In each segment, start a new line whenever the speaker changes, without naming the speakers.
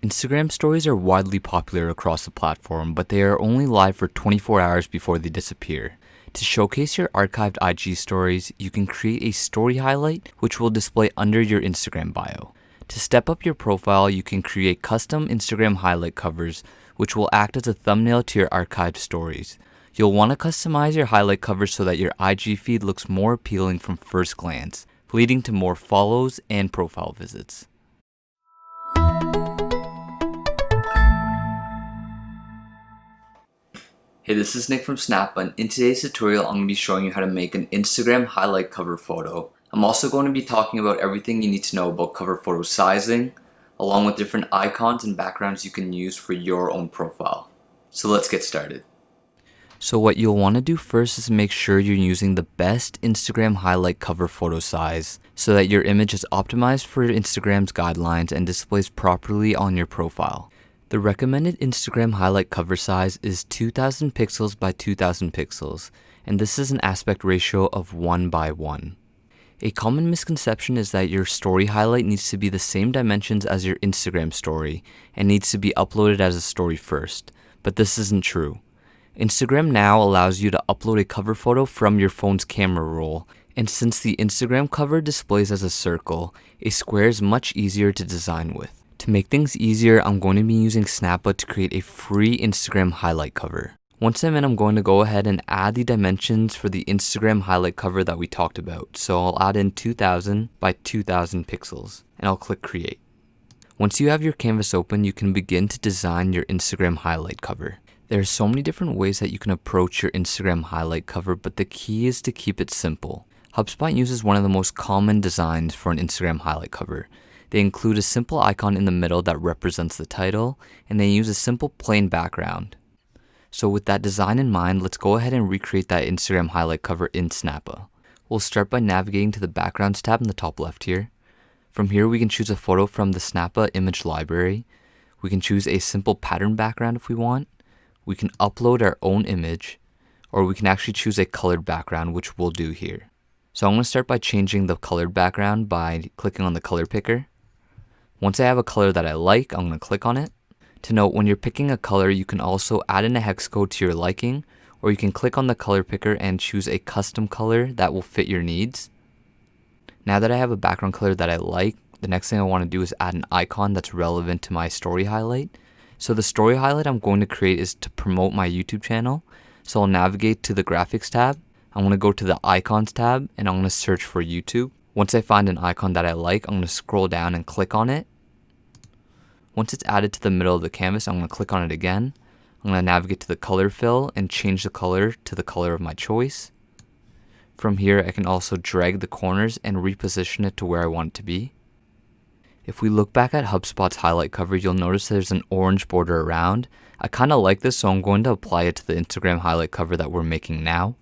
Instagram stories are widely popular across the platform, but they are only live for 24 hours before they disappear. To showcase your archived IG stories, you can create a story highlight which will display under your Instagram bio. To step up your profile, you can create custom Instagram highlight covers which will act as a thumbnail to your archived stories. You'll want to customize your highlight covers so that your IG feed looks more appealing from first glance, leading to more follows and profile visits. Hey, this is Nick from Snappa, and in today's tutorial I'm going to be showing you how to make an Instagram highlight cover photo. I'm also going to be talking about everything you need to know about cover photo sizing, along with different icons and backgrounds you can use for your own profile. So let's get started. So what you'll want to do first is make sure you're using the best Instagram highlight cover photo size so that your image is optimized for Instagram's guidelines and displays properly on your profile. The recommended Instagram highlight cover size is 2000 pixels by 2000 pixels, and this is an aspect ratio of 1:1. A common misconception is that your story highlight needs to be the same dimensions as your Instagram story and needs to be uploaded as a story first, but this isn't true. Instagram now allows you to upload a cover photo from your phone's camera roll, and since the Instagram cover displays as a circle, a square is much easier to design with. To make things easier, I'm going to be using Snappa to create a free Instagram highlight cover. Once I'm in, I'm going to go ahead and add the dimensions for the Instagram highlight cover that we talked about. So I'll add in 2000 by 2000 pixels, and I'll click create. Once you have your canvas open, you can begin to design your Instagram highlight cover. There are so many different ways that you can approach your Instagram highlight cover, but the key is to keep it simple. HubSpot uses one of the most common designs for an Instagram highlight cover. They include a simple icon in the middle that represents the title, and they use a simple plain background. So with that design in mind, let's go ahead and recreate that Instagram highlight cover in Snappa. We'll start by navigating to the Backgrounds tab in the top left here. From here, we can choose a photo from the Snappa image library. We can choose a simple pattern background if we want. We can upload our own image, or we can actually choose a colored background, which we'll do here. So I'm going to start by changing the colored background by clicking on the color picker. Once I have a color that I like, I'm going to click on it. To note, when you're picking a color, you can also add in a hex code to your liking, or you can click on the color picker and choose a custom color that will fit your needs. Now that I have a background color that I like, the next thing I want to do is add an icon that's relevant to my story highlight. So the story highlight I'm going to create is to promote my YouTube channel. So I'll navigate to the graphics tab. I'm going to go to the icons tab and I'm going to search for YouTube. Once I find an icon that I like, I'm going to scroll down and click on it. Once it's added to the middle of the canvas, I'm going to click on it again. I'm going to navigate to the color fill and change the color to the color of my choice. From here, I can also drag the corners and reposition it to where I want it to be. If we look back at HubSpot's highlight cover, you'll notice there's an orange border around. I kind of like this, so I'm going to apply it to the Instagram highlight cover that we're making now.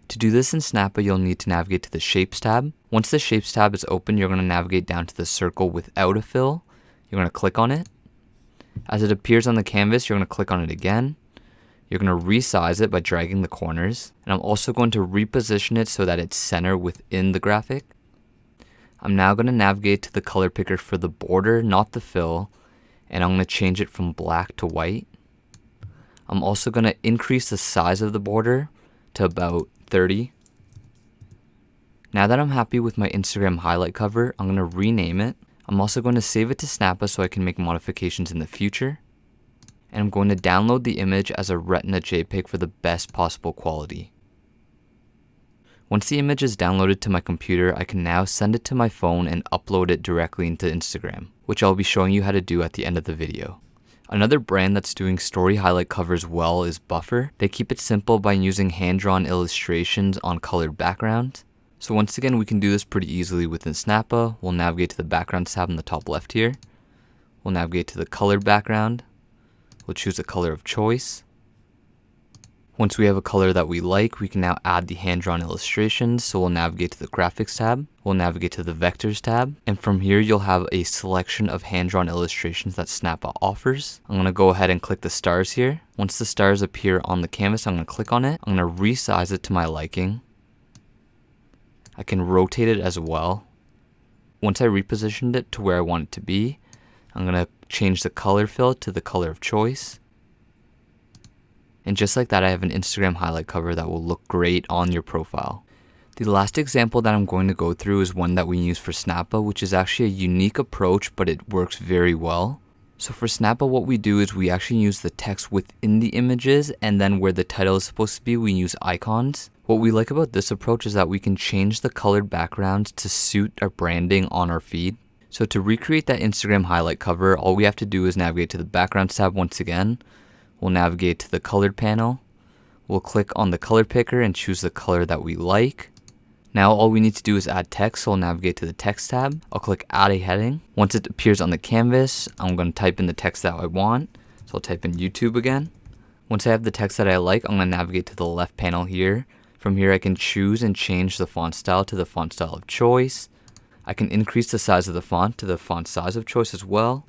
To do this in Snappa, you'll need to navigate to the Shapes tab. Once the Shapes tab is open, you're going to navigate down to the circle without a fill. You're going to click on it. As it appears on the canvas, you're going to click on it again. You're going to resize it by dragging the corners. And I'm also going to reposition it so that it's centered within the graphic. I'm now going to navigate to the color picker for the border, not the fill. And I'm going to change it from black to white. I'm also going to increase the size of the border to about 30. Now that I'm happy with my Instagram highlight cover, I'm going to rename it. I'm also going to save it to Snappa so I can make modifications in the future. And I'm going to download the image as a Retina JPEG for the best possible quality. Once the image is downloaded to my computer, I can now send it to my phone and upload it directly into Instagram, which I'll be showing you how to do at the end of the video. Another brand that's doing story highlight covers well is Buffer. They keep it simple by using hand-drawn illustrations on colored backgrounds. So once again, we can do this pretty easily within Snappa. We'll navigate to the Backgrounds tab in the top left here. We'll navigate to the colored background. We'll choose a color of choice. Once we have a color that we like, we can now add the hand-drawn illustrations. So we'll navigate to the Graphics tab. We'll navigate to the Vectors tab. And from here, you'll have a selection of hand-drawn illustrations that Snappa offers. I'm going to go ahead and click the stars here. Once the stars appear on the canvas, I'm going to click on it. I'm going to resize it to my liking. I can rotate it as well. Once I repositioned it to where I want it to be, I'm going to change the color fill to the color of choice. And just like that, I have an Instagram highlight cover that will look great on your profile. The last example that I'm going to go through is one that we use for Snappa, which is actually a unique approach, but it works very well. So for Snappa, what we do is we actually use the text within the images, and then where the title is supposed to be, we use icons. What we like about this approach is that we can change the colored backgrounds to suit our branding on our feed. So to recreate that Instagram highlight cover, all we have to do is navigate to the Backgrounds tab once again. We'll navigate to the Colored panel. We'll click on the color picker and choose the color that we like. Now all we need to do is add text, so I'll navigate to the Text tab. I'll click Add a Heading. Once it appears on the canvas, I'm going to type in the text that I want. So I'll type in YouTube again. Once I have the text that I like, I'm going to navigate to the left panel here. From here I can choose and change the font style to the font style of choice. I can increase the size of the font to the font size of choice as well.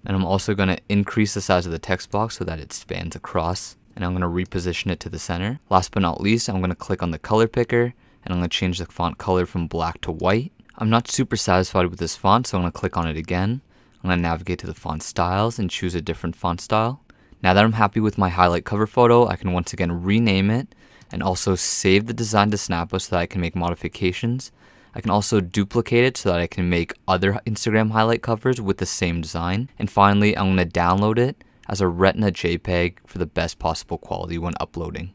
And I'm also going to increase the size of the text box so that it spans across. And I'm going to reposition it to the center. Last but not least, I'm going to click on the color picker. And I'm going to change the font color from black to white. I'm not super satisfied with this font, so I'm going to click on it again. I'm going to navigate to the font styles and choose a different font style. Now that I'm happy with my highlight cover photo, I can once again rename it and also save the design to Snappa so that I can make modifications. I can also duplicate it so that I can make other Instagram highlight covers with the same design. And finally, I'm going to download it as a Retina JPEG for the best possible quality when uploading.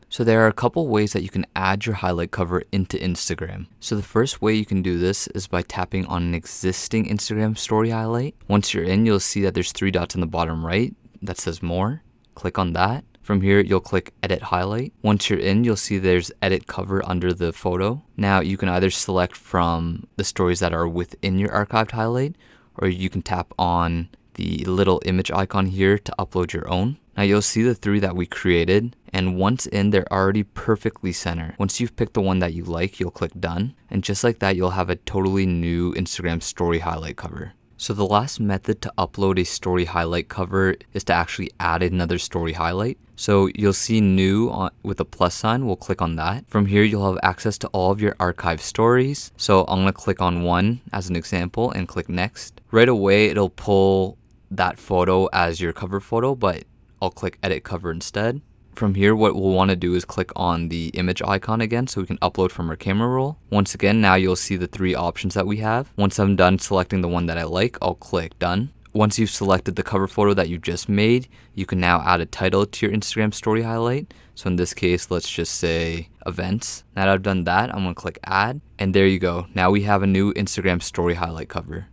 So there are a couple ways that you can add your highlight cover into Instagram. So the first way you can do this is by tapping on an existing Instagram story highlight. Once you're in, you'll see that there's 3 dots in the bottom right that says more. Click on that. From here, you'll click Edit Highlight. Once you're in, you'll see there's Edit Cover under the photo. Now you can either select from the stories that are within your archived highlight, or you can tap on the little image icon here to upload your own. Now you'll see the 3 that we created, and once in, they're already perfectly centered. Once you've picked the one that you like, you'll click Done. And just like that, you'll have a totally new Instagram story highlight cover. So the last method to upload a story highlight cover is to actually add another story highlight. So you'll see new with a plus sign. We'll click on that. From here, you'll have access to all of your archived stories. So I'm going to click on one as an example and click Next. Right away, it'll pull that photo as your cover photo, but I'll click Edit Cover instead. From here, what we'll want to do is click on the image icon again so we can upload from our camera roll. Once again, now you'll see the 3 options that we have. Once I'm done selecting the one that I like, I'll click Done. Once you've selected the cover photo that you just made, you can now add a title to your Instagram story highlight. So in this case, let's just say Events. Now that I've done that, I'm going to click Add. And there you go. Now we have a new Instagram story highlight cover.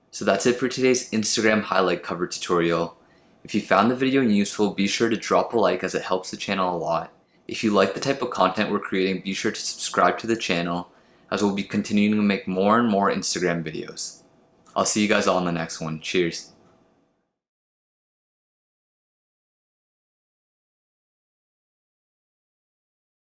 So that's it for today's Instagram highlight cover tutorial. If you found the video useful, be sure to drop a like as it helps the channel a lot. If you like the type of content we're creating, be sure to subscribe to the channel, as we'll be continuing to make more and more Instagram videos. I'll see you guys all in the next one. Cheers.